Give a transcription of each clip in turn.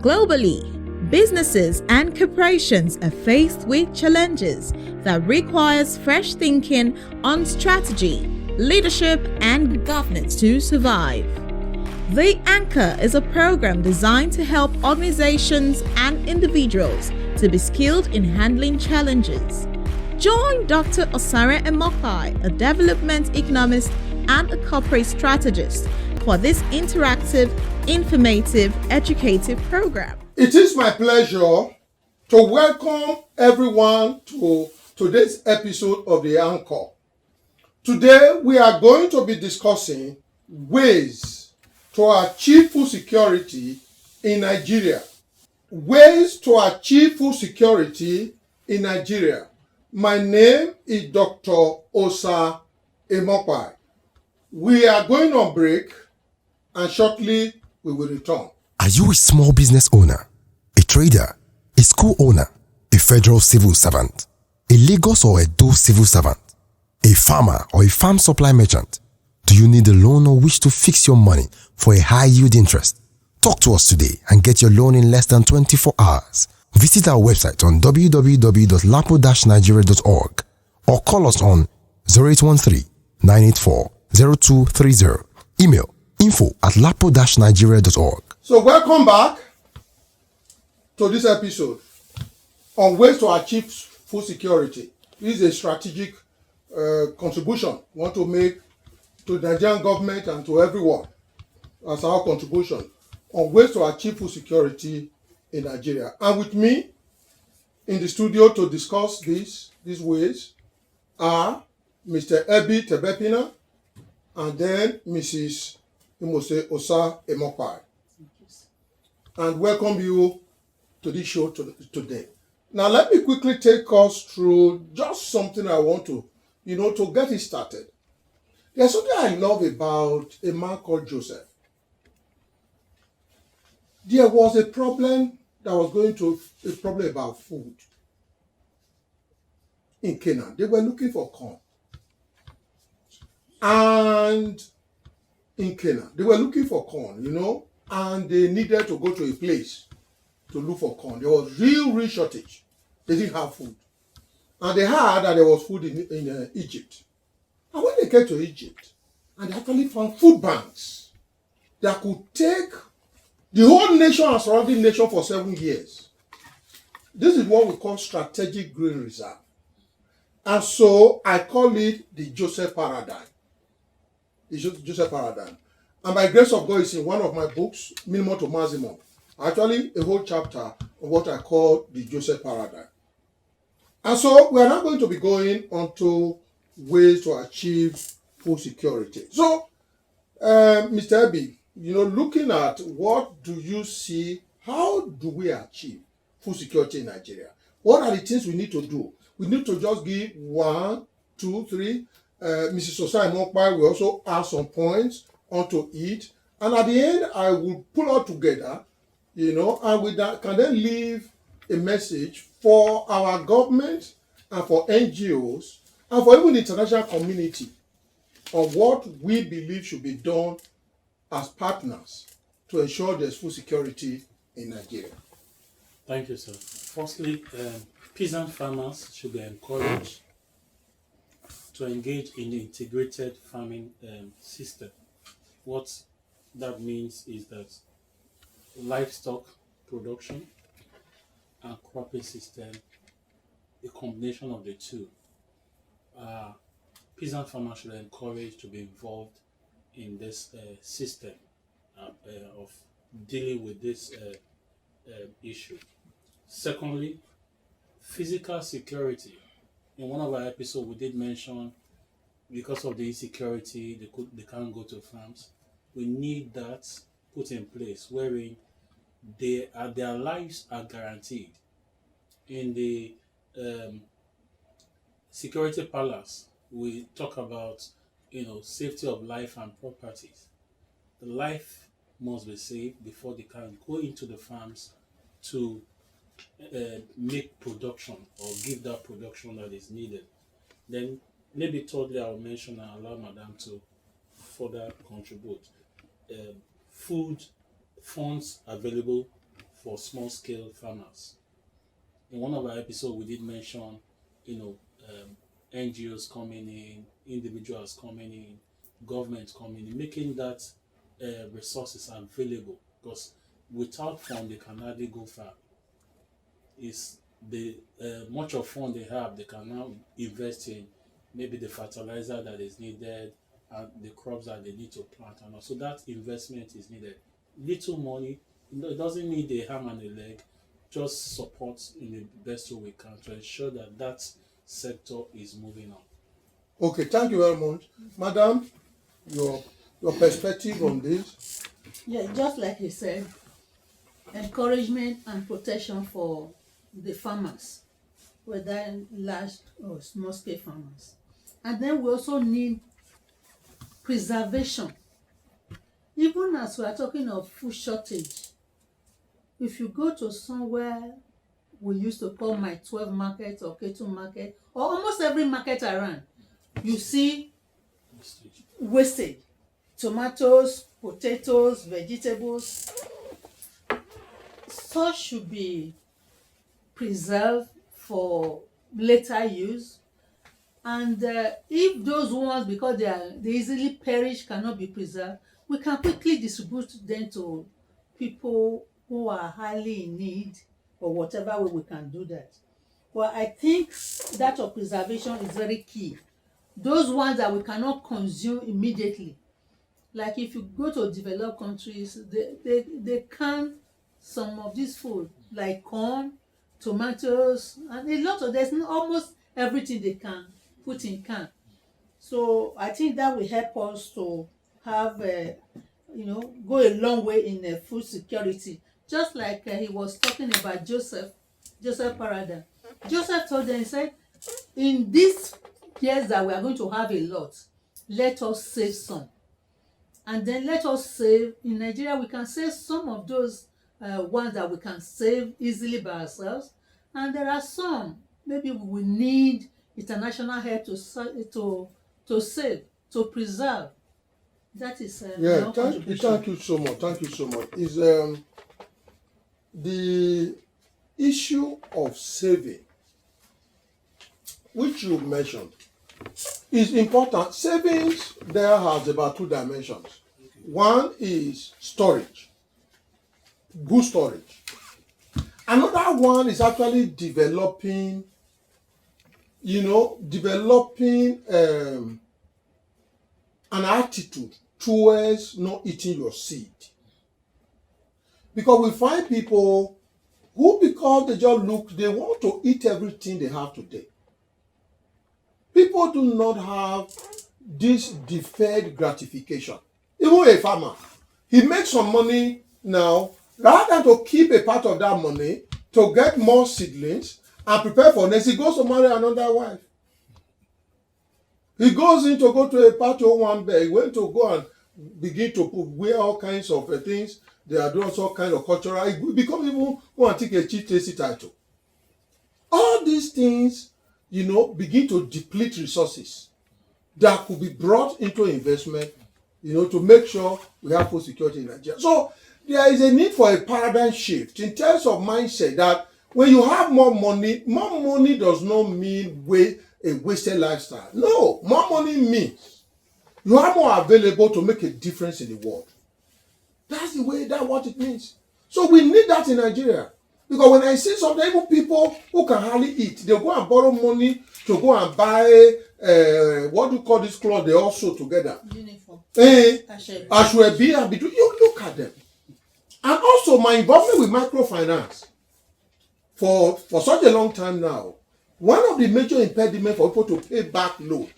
Globally, businesses and corporations are faced with challenges that requires fresh thinking on strategy, leadership, and governance to survive. The Anchor is a program designed to help organizations and individuals to be skilled in handling challenges. Join Dr. Osare Emopai, a development economist and a corporate strategist, for this interactive, informative, educative program. It is my pleasure to welcome everyone to today's episode of the Anchor. Today we are going to be discussing ways to achieve food security in Nigeria. Ways to achieve food security in Nigeria. My name is Dr. Osa Emopai. We are going on break and shortly we will return. Are you a small business owner, a trader, a school owner, a federal civil servant, a Lagos or Edo civil servant, a farmer or a farm supply merchant? Do you need a loan or wish to fix your money for a high yield interest? Talk to us today and get your loan in less than 24 hours. Visit our website on www.lapo-nigeria.org or call us on 0813-984-0230. Email info@lapo-nigeria.org. So welcome back to this episode on ways to achieve food security. This is a strategic contribution we want to make to the Nigerian government and to everyone as our contribution on ways to achieve food security in Nigeria. And with me in the studio to discuss these ways are Mr. Ebi Tebepina and then Mrs. Imose Osa Emopai. And welcome you to this show today. Now let me quickly take us through just something I want to get it started. There's something I love about a man called Joseph. There was a problem about food in Canaan. They were looking for corn. And in Canaan, they were looking for corn, and they needed to go to a place to look for corn. There was real shortage. They didn't have food. And they heard that there was food in Egypt. And when they came to Egypt, and they actually found food banks that could take the whole nation and surrounding nation for 7 years. This is what we call strategic grain reserve. And so I call it the Joseph paradigm. The Joseph paradigm. And by grace of God, it's in one of my books, Minimum to Maximum. Actually, a whole chapter of what I call the Joseph paradigm. And so we are now going to be going on to ways to achieve food security. So, Mr. Ebi, looking at what do you see, how do we achieve food security in Nigeria? What are the things we need to do? We need to just give 1, 2, 3. Mrs. Osai Emopai will also add some points onto it. And at the end, I will pull all together, and we can then leave a message for our government and for NGOs and for even the international community on what we believe should be done as partners to ensure there's food security in Nigeria. Thank you, sir. Firstly, peasant farmers should be encouraged to engage in the integrated farming system. What that means is that livestock production and cropping system, a combination of the two. Peasant farmers should be encouraged to be involved in this system of dealing with this issue. Secondly, physical security. In one of our episodes, we did mention because of the insecurity, they can't go to farms. We need that put in place wherein their lives are guaranteed. In the security palace, we talk about safety of life and properties. The life must be saved before they can go into the farms to make production or give that production that is needed. Then maybe thirdly, I'll mention and allow Madam to further contribute. Food funds available for small scale farmers. In one of our episodes, we did mention, NGOs coming in, individuals coming in, government coming in, making that resources available, because without fund they can hardly go far. Is the much of fund they have, they can now invest in maybe the fertilizer that is needed and the crops that they need to plant, and also that investment is needed. Little money, it doesn't need a arm and a leg, just support in the best way we can to ensure that that sector is moving on. Okay, thank you very much. Madam, your perspective on this? Yeah, just like he said, encouragement and protection for the farmers, whether large or small scale farmers. And then we also need preservation. Even as we are talking of food shortage, if you go to somewhere we used to call my 12 market or K2 market, or almost every market around, you see wastage. Tomatoes, potatoes, vegetables. Such should be preserved for later use. And if those ones, because they easily perish, cannot be preserved, we can quickly distribute them to people who are highly in need, or whatever way we can do that. Well, I think that of preservation is very key. Those ones that we cannot consume immediately, like if you go to developed countries, they can some of this food, like corn, tomatoes, and a lot of, there's almost everything they can put in can. So I think that will help us to have go a long way in food security. Just like he was talking about Joseph Parada. Joseph told them, he said, in these years that we are going to have a lot, let us save some. And then let us save, in Nigeria we can save some of those ones that we can save easily by ourselves. And there are some, maybe we will need international help to save, to preserve. That is yeah, thank you so much. Thank you so much. Is the issue of saving, which you mentioned, is important. Savings there has about two dimensions. One is storage, good storage. Another one is actually developing an attitude towards not eating your seed. Because we find people who, because they want to eat everything they have today. People do not have this deferred gratification. Even a farmer, he makes some money now, rather than to keep a part of that money to get more seedlings and prepare for next, he goes to marry another wife. He goes in to go to a party one day. He went to go and begin to wear all kinds of things. They are doing all kinds of cultural. He become even want to take a chief tasty title. All these things, begin to deplete resources that could be brought into investment, to make sure we have food security in Nigeria. So there is a need for a paradigm shift in terms of mindset that when you have more money does not mean a wasted lifestyle. No, more money means you have more available to make a difference in the world. That's what it means. So we need that in Nigeria. Because when I see something, even people who can hardly eat, they go and borrow money to go and buy, what do you call this cloth they all sew together? Uniform. Ashwebi and Bidu. You look at them. And also my involvement with microfinance for such a long time now, one of the major impediments for people to pay back loan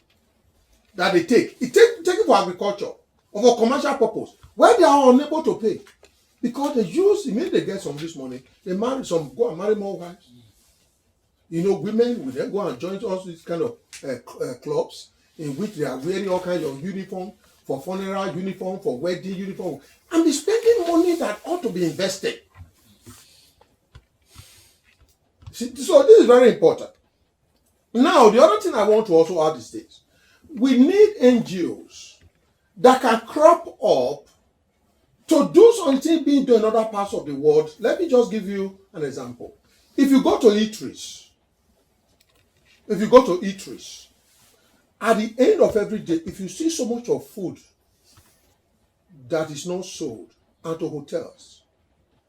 that they take it for agriculture or for commercial purpose, where they are unable to pay. Because immediately they get some of this money, they go and marry more wives. Women will then go and join all these kind of clubs in which they are wearing all kinds of uniform, for funeral uniform, for wedding uniform, and be spending money that ought to be invested. So this is very important. Now, the other thing I want to also add is this. We need NGOs that can crop up to do something being done in other parts of the world, let me just give you an example. If you go to eateries, at the end of every day, if you see so much of food that is not sold, and to hotels,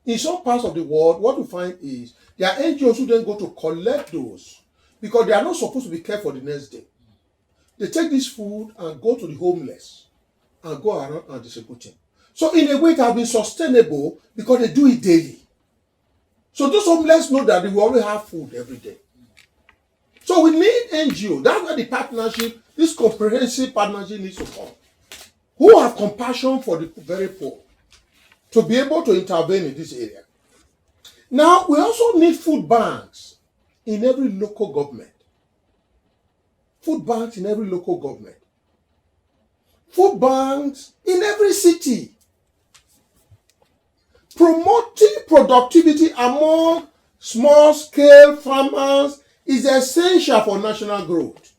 in some parts of the world, what you find is there are NGOs who then go to collect those because they are not supposed to be kept for the next day. They take this food and go to the homeless and go around and distribute it. So in a way, it has been sustainable because they do it daily. So those homeless know that they will always have food every day. So we need NGO. That's where the partnership, this comprehensive partnership needs to come. Who have compassion for the very poor to be able to intervene in this area. Now, we also need food banks in every local government. Food banks in every local government. Food banks in every city. Promoting productivity among small-scale farmers is essential for national growth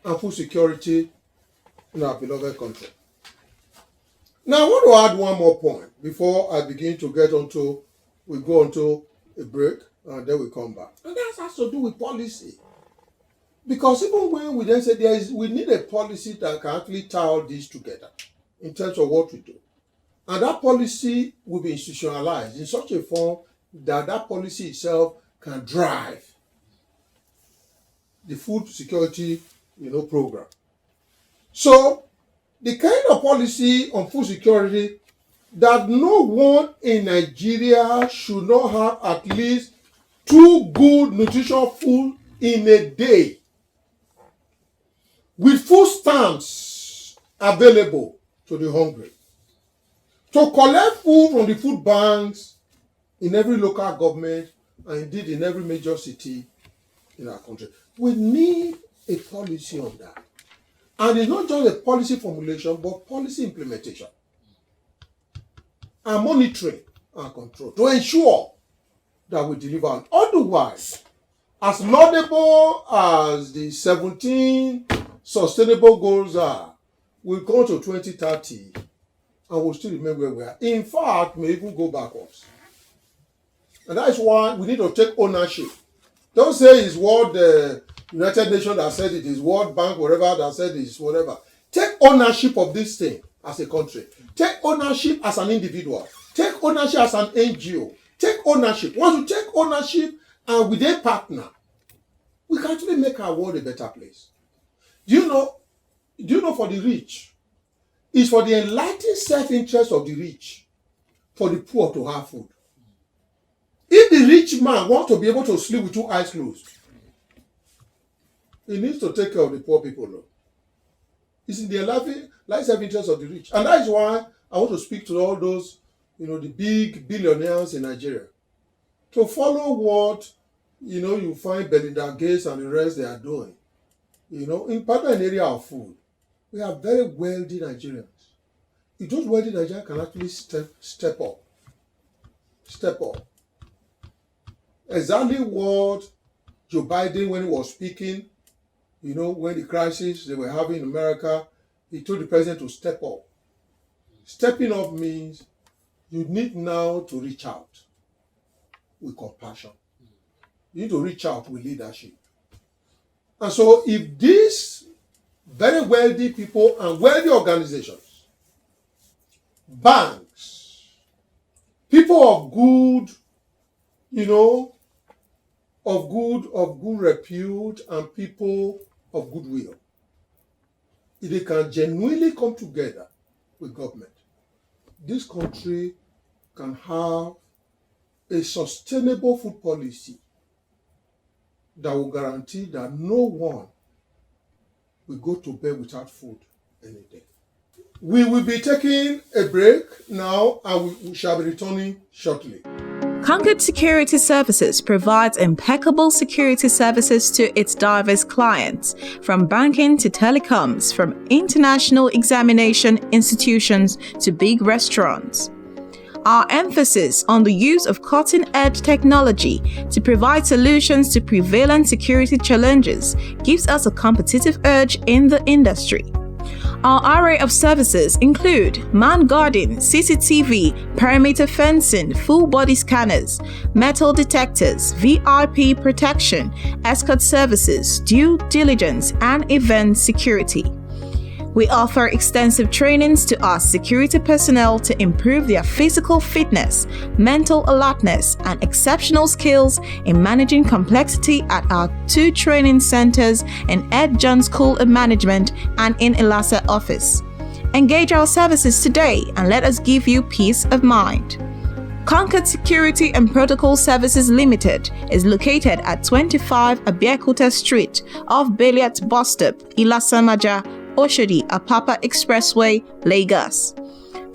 and food security in our beloved country. Now, I want to add one more point before I begin to we go onto a break and then we come back. And that has to do with policy. Because even when we then say we need a policy that can actually tie all this together in terms of what we do. And that policy will be institutionalized in such a form that that policy itself can drive the food security, program. So, the kind of policy on food security that no one in Nigeria should not have at least 2 good nutritious food in a day, with food stamps available to the hungry. To collect food from the food banks in every local government and indeed in every major city in our country. We need a policy on that. And it's not just a policy formulation, but policy implementation and monitoring and control to ensure that we deliver. Otherwise, as laudable as the 17 sustainable goals are, we'll go to 2030 and we'll still remain where we are. In fact, may even go backwards. And that is why we need to take ownership. Don't say it's what the United Nations that said it is, World Bank, whatever that said it is, whatever. Take ownership of this thing as a country. Take ownership as an individual. Take ownership as an NGO. Take ownership. Once you take ownership and with a partner, we can actually make our world a better place. Do you know for the rich, it's for the enlightened self-interest of the rich for the poor to have food. If the rich man wants to be able to sleep with 2 eyes closed, he needs to take care of the poor people. No? It's in the life self-interest of the rich. And that is why I want to speak to all those, the big billionaires in Nigeria, to follow what, you find Belinda Gates and the rest they are doing. In particular in the area of food, we have very wealthy Nigerians. If those wealthy Nigerians can actually step up. Exactly what Joe Biden, when he was speaking, when the crisis they were having in America, he told the president to step up. Stepping up means you need now to reach out with compassion. You need to reach out with leadership. And so if these very wealthy people and wealthy organizations, banks, people of good, of good repute and people of goodwill, if they can genuinely come together with government, this country can have a sustainable food policy that will guarantee that no one will go to bed without food any day. We will be taking a break now and we shall be returning shortly. Concord Security Services provides impeccable security services to its diverse clients, from banking to telecoms, from international examination institutions to big restaurants. Our emphasis on the use of cutting-edge technology to provide solutions to prevalent security challenges gives us a competitive edge in the industry. Our array of services include man guarding, CCTV, perimeter fencing, full body scanners, metal detectors, VIP protection, escort services, due diligence, and event security. We offer extensive trainings to our security personnel to improve their physical fitness, mental alertness, and exceptional skills in managing complexity at our 2 training centers in Ed John School of Management and in Ilasa office. Engage our services today and let us give you peace of mind. Concord Security and Protocol Services Limited is located at 25 Abiyakuta Street off Beliat Bus Stop, Ilasamaja, Oshodi, Apapa Expressway, Lagos.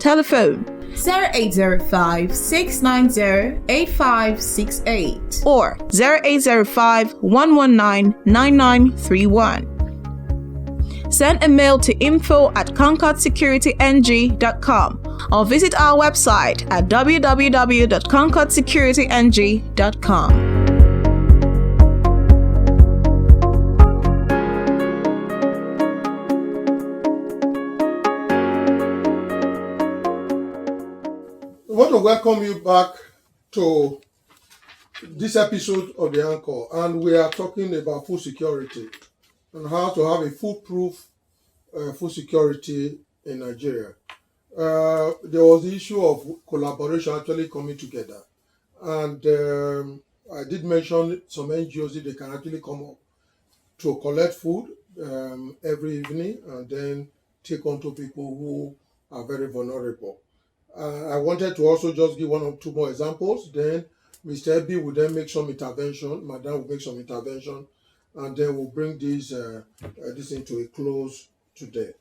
Telephone 0805 690 8568 or 0805 119 9931. Send a mail to info@concordsecurityng.com or visit our website at www.concordsecurityng.com. I want to welcome you back to this episode of The Anchor, and we are talking about food security and how to have a foolproof food security in Nigeria. There was the issue of collaboration actually coming together, and I did mention some NGOs that they can actually come up to collect food every evening and then take on to people who are very vulnerable. I wanted to also just give 1 or 2 more examples. Then Mr. Ebi will then make some intervention. Madam will make some intervention, and then we'll bring this into a close today.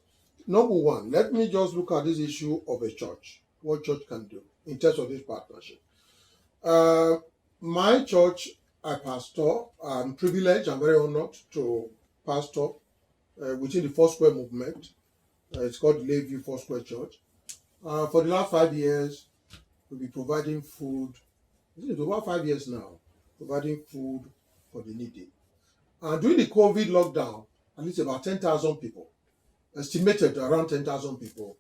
Number 1, let me just look at this issue of a church. What church can do in terms of this partnership. My church, I pastor. I'm privileged. I'm very honored to pastor within the Foursquare movement. It's called the Lakeview Foursquare Church. For the last 5 years, we'll be providing food. It's about 5 years now, providing food for the needy. And during the COVID lockdown, at least about 10,000 people, estimated around 10,000 people,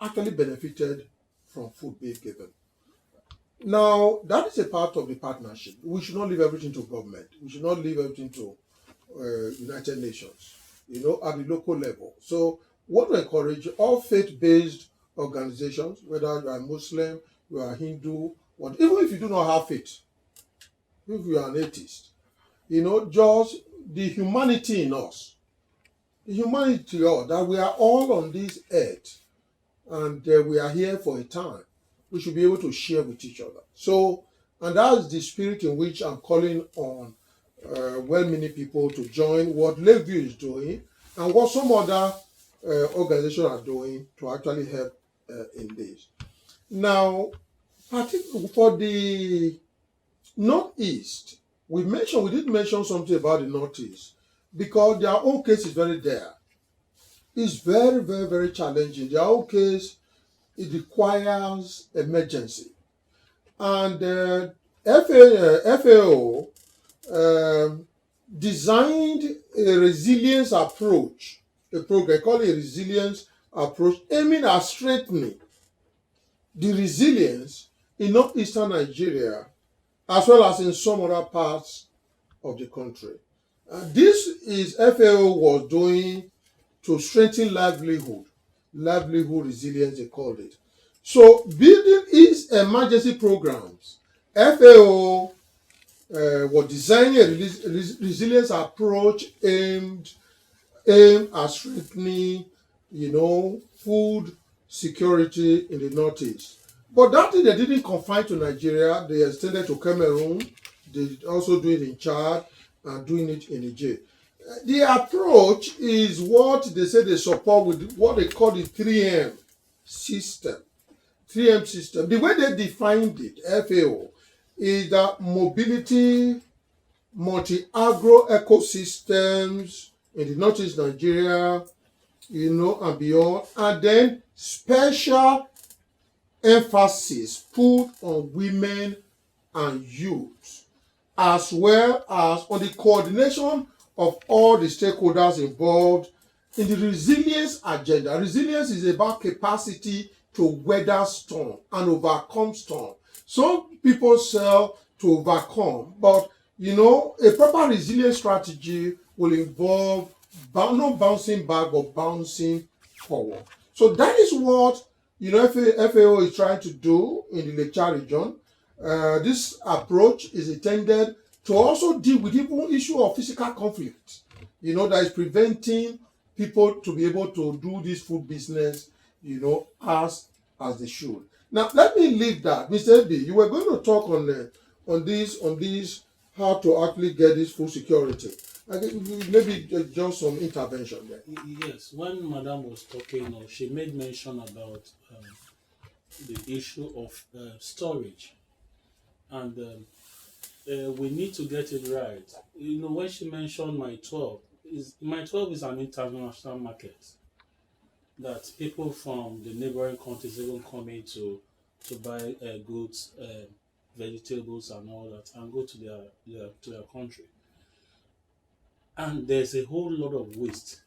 actually benefited from food being given. Now, that is a part of the partnership. We should not leave everything to government. We should not leave everything to United Nations, at the local level. So, want to encourage all faith-based organizations, whether you are Muslim, you are Hindu, even if you do not have faith, if you are an atheist, just the humanity in us, that we are all on this earth and we are here for a time. We should be able to share with each other. So, and that's the spirit in which I'm calling on well-meaning people to join what Lakeview is doing and what some other organizations are doing to actually help in this. Now, particularly for the Northeast, we did mention something about the Northeast because their own case is very dire. It's very, very, very challenging. Their own case, it requires emergency. And FAO designed a resilience approach, a program called a resilience approach, aiming at strengthening the resilience in northeastern Nigeria as well as in some other parts of the country. This is FAO was doing to strengthen livelihood resilience, they called it. So building its emergency programs, FAO was designing a resilience approach aimed at strengthening, food security in the Northeast. But that thing they didn't confine to Nigeria. They extended to Cameroon. They also do it in Chad and doing it in Niger. The approach is what they say they support with what they call the 3M system. 3M system. The way they defined it, FAO, is that mobility, multi-agro ecosystems in the Northeast Nigeria, and beyond, and then special emphasis put on women and youth, as well as on the coordination of all the stakeholders involved in the resilience agenda, resilience is about capacity to weather storm and overcome storm. Some people sell to overcome, but a proper resilience strategy will involve not bouncing back but bouncing forward. So that is what FAO is trying to do in the Lake Chad region. This approach is intended to also deal with even issue of physical conflict, that is preventing people to be able to do this food business, as they should. Now, let me leave that. Mr. Ebi, you were going to talk on this, how to actually get this food security. I think maybe just some intervention there. Yes, when Madam was talking, she made mention about the issue of storage, and we need to get it right. When she mentioned My 12 is an international market that people from the neighboring countries even come in to buy goods, vegetables, and all that, and go to their country. And there's a whole lot of waste,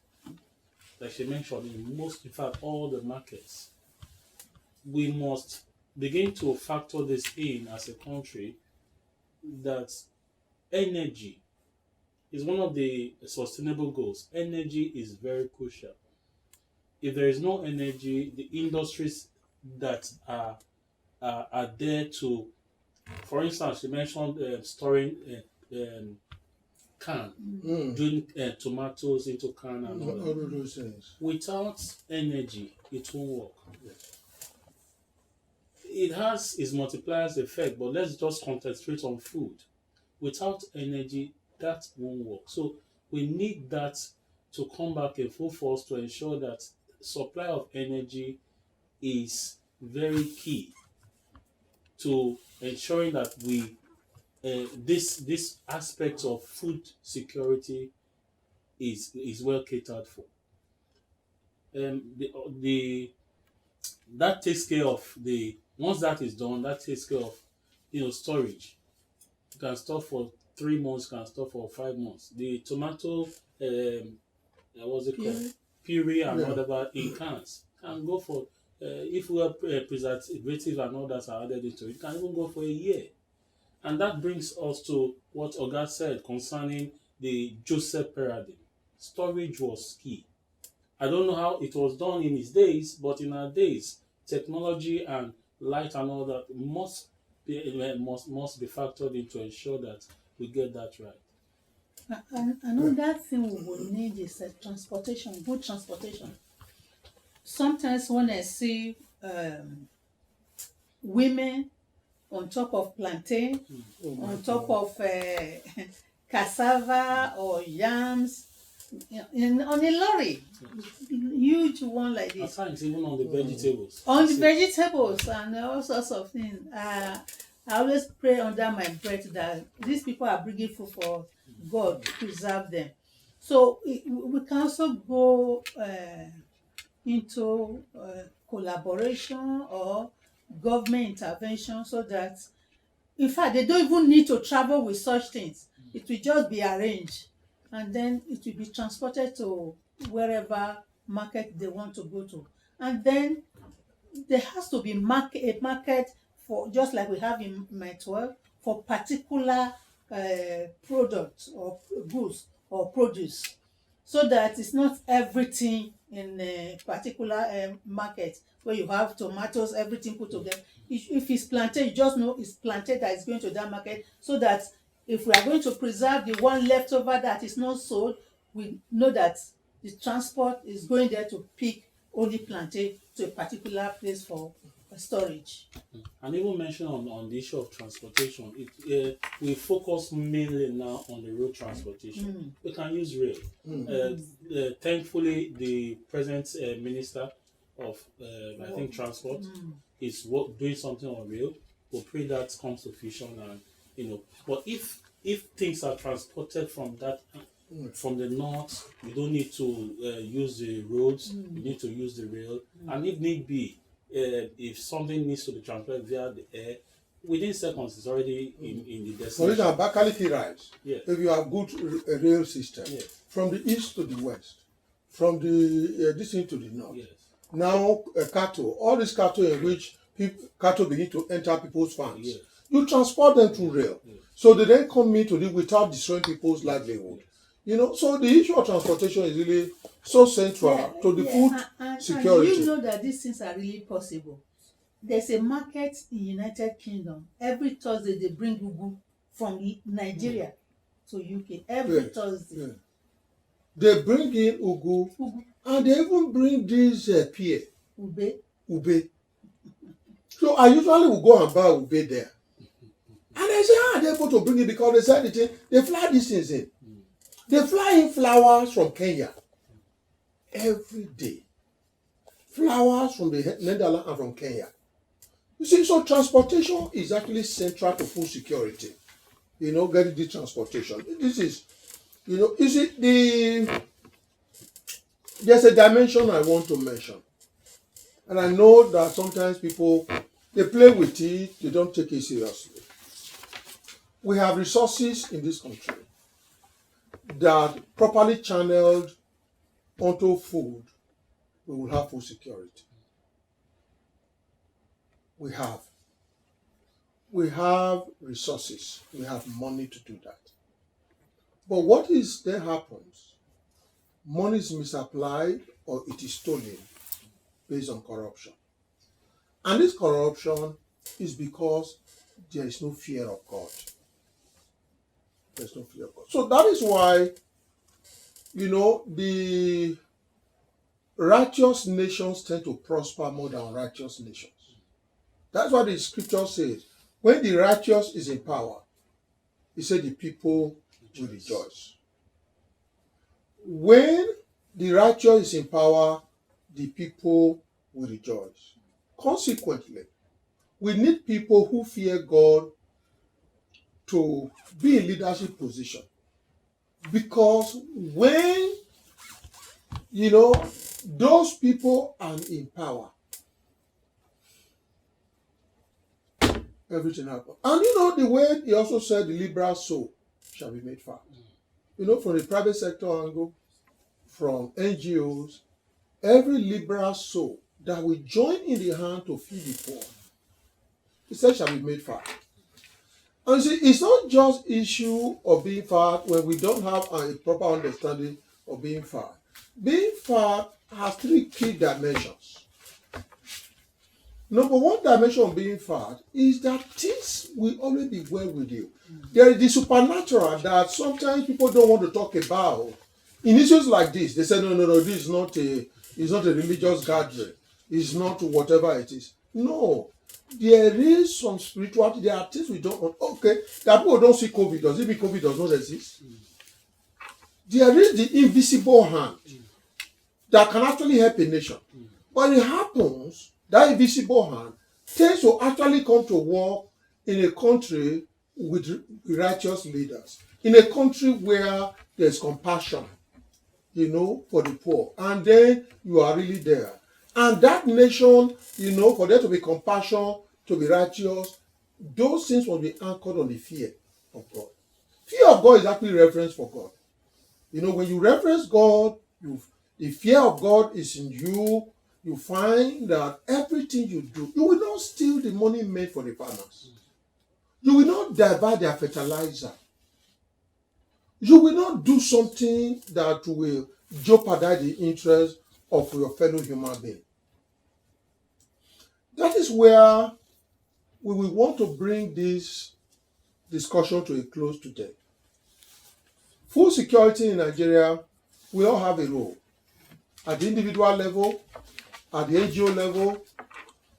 like she mentioned, in fact, all the markets. We must begin to factor this in as a country, that energy is one of the sustainable goals. Energy is very crucial. If there is no energy, the industries that are there to, for instance, she mentioned storing can, doing tomatoes into can and all those things. Without energy, it won't work. It has its multipliers effect, but let's just concentrate on food. Without energy, that won't work. So we need that to come back in full force to ensure that supply of energy is very key to ensuring that we this aspect of food security is well catered for. That takes care of once that is done, that takes care of storage. You can store for 3 months, you can store for 5 months. The tomato what's it called? Puree and whatever in cans can go for if we have preservative and all that are added into it, can even go for a year. And that brings us to what Oga said concerning the Joseph paradigm. Storage was key. I don't know how it was done in his days, but in our days, technology and light and all that must be factored in to ensure that we get that right. Another thing we will need is transportation, good transportation. Sometimes when I see women on top of plantain, on top of cassava or yams, on a lorry, huge one like this. At times even on the vegetables. On the vegetables and all sorts of things. I always pray under my breath that these people are bringing food for God to preserve them. So we can also go into collaboration or government intervention so that, in fact, they don't even need to travel with such things. It will just be arranged and then it will be transported to wherever market they want to go to. And then there has to be a market for, just like we have in My 12, for particular products or goods or produce, so that it's not everything in a particular market where you have tomatoes, everything put together. If it's plantain, you just know it's plantain that is going to that market, so that if we are going to preserve the one left over that is not sold, we know that the transport is going there to pick only plantain to a particular place for storage. And even mention on the issue of transportation, we focus mainly now on the road transportation. We can use rail. Thankfully, the present Minister of I think Transport is doing something on rail. We'll pray that comes to fruition, and But if things are transported from the north, you don't need to use the roads. You need to use the rail, and if need be, if something needs to be transported via the air, within seconds it's already in the destination. For example, Abakaliki rides. Yes. If you have good rail system, yes, from the east to the west, from the this thing to the north. Yes. Now cattle, all these cattle in which cattle begin to enter people's farms. Yes. You transport them through rail. Yes. So they then come into it without destroying people's livelihood. You know, so the issue of transportation is really so central to the food security. And you know that these things are really possible. There's a market in United Kingdom. Every Thursday they bring ugu from Nigeria to UK. Every Thursday. Yeah. They bring in ugu, and they even bring this pear, ube. So I usually will go and buy ube there. And I say, they're able to bring it because they said they fly these things in. They fly in flowers from Kenya every day. Flowers from the Netherlands and from Kenya. You see, so transportation is actually central to food security. You know, getting the transportation. This is, you know, you see, there's a dimension I want to mention. And I know that sometimes people, they play with it, they don't take it seriously. We have resources in this country that properly channeled onto food, we will have food security. We have resources, we have money to do that. But what is then happens? Money is misapplied or it is stolen based on corruption. And this corruption is because there is no fear of God. There's no fear of God. So that is why, you know, the righteous nations tend to prosper more than unrighteous nations. That's what the scripture says. When the righteous is in power, he said the people will rejoice. When the righteous is in power, the people will rejoice. Consequently, we need people who fear God to be in leadership position. Because when, you know, those people are in power, everything happens. And you know, the way he also said the liberal soul shall be made fat. You know, from the private sector angle, from NGOs, every liberal soul that will join in the hand to feed the poor, he said shall be made fat. And see, it's not just issue of being fat when we don't have a proper understanding of being fat. Being fat has three key dimensions. Number one dimension of being fat is that things will always be well with you. There is the supernatural that sometimes people don't want to talk about. In issues like this, they say, no, this is not a religious gathering. It's not whatever it is. No. There is some spirituality. There are things we don't want. Okay, that people don't see COVID. Does it mean COVID does not exist? There is the invisible hand that can actually help a nation. But it happens, that invisible hand tends to actually come to work in a country with righteous leaders. In a country where there's compassion, you know, for the poor. And then you are really there. And that nation, you know, for there to be compassion, to be righteous, those things will be anchored on the fear of God. Fear of God is actually reverence for God. You know, when you reverence God, the fear of God is in you. You find that everything you do, you will not steal the money made for the farmers. You will not divert their fertilizer. You will not do something that will jeopardize the interest of your fellow human being. That is where we will want to bring this discussion to a close today. Food security in Nigeria, we all have a role. At the individual level, at the NGO level,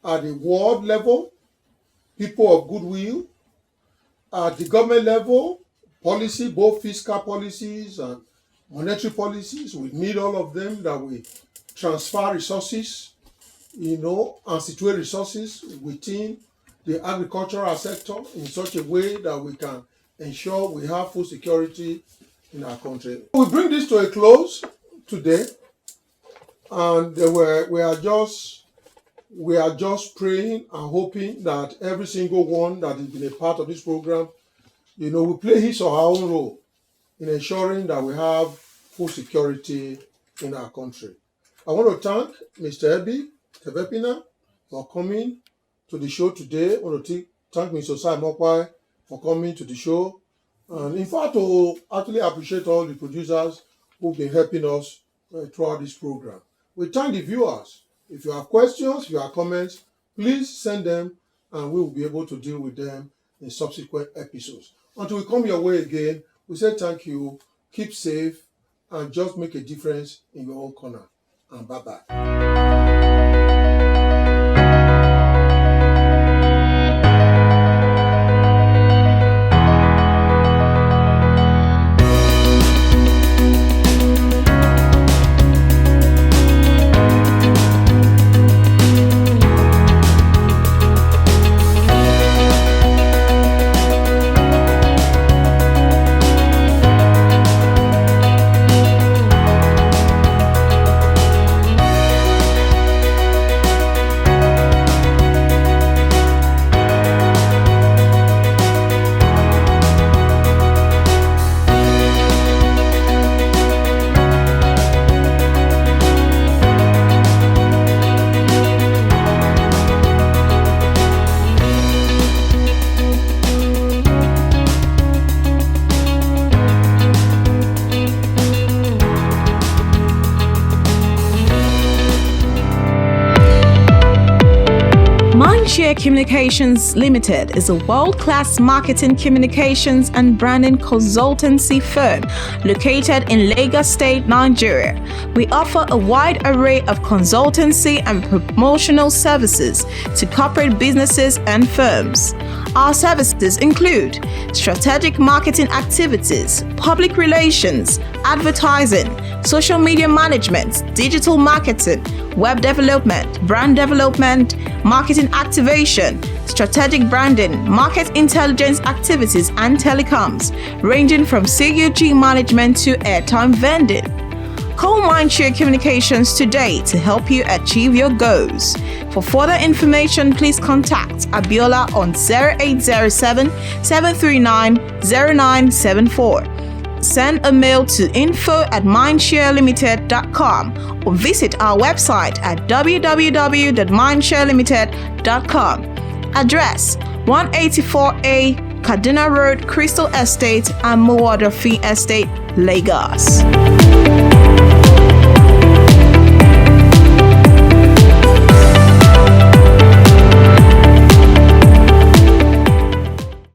at the world level, people of goodwill, at the government level, policy, both fiscal policies and monetary policies, we need all of them that we transfer resources, you know, and situate resources within the agricultural sector in such a way that we can ensure we have food security in our country. We bring this to a close today, and we are just praying and hoping that every single one that has been a part of this program, you know, will play his or her own role in ensuring that we have food security in our country. I want to thank Mr. Ebi Tebepina for coming to the show today. I want to thank Mr. Osai Mokwai for coming to the show. And in fact, to actually appreciate all the producers who've been helping us throughout this program. We thank the viewers. If you have questions, if you have comments, please send them and we will be able to deal with them in subsequent episodes. Until we come your way again, we say thank you, keep safe, and just make a difference in your own corner. And bye-bye. Mindshare Communications Limited is a world-class marketing, communications, and branding consultancy firm located in Lagos State, Nigeria. We offer a wide array of consultancy and promotional services to corporate businesses and firms. Our services include strategic marketing activities, public relations, advertising, social media management, digital marketing, web development, brand development, marketing activation, strategic branding, market intelligence activities, and telecoms, ranging from CUG management to airtime vending. Call Mindshare Communications today to help you achieve your goals. For further information, please contact Abiola on 0807 739 0974. Send a mail to info@mindsharelimited.com or visit our website at www.mindsharelimited.com. Address 184A Kaduna Road, Crystal Estate, and Mowadofi Estate, Lagos.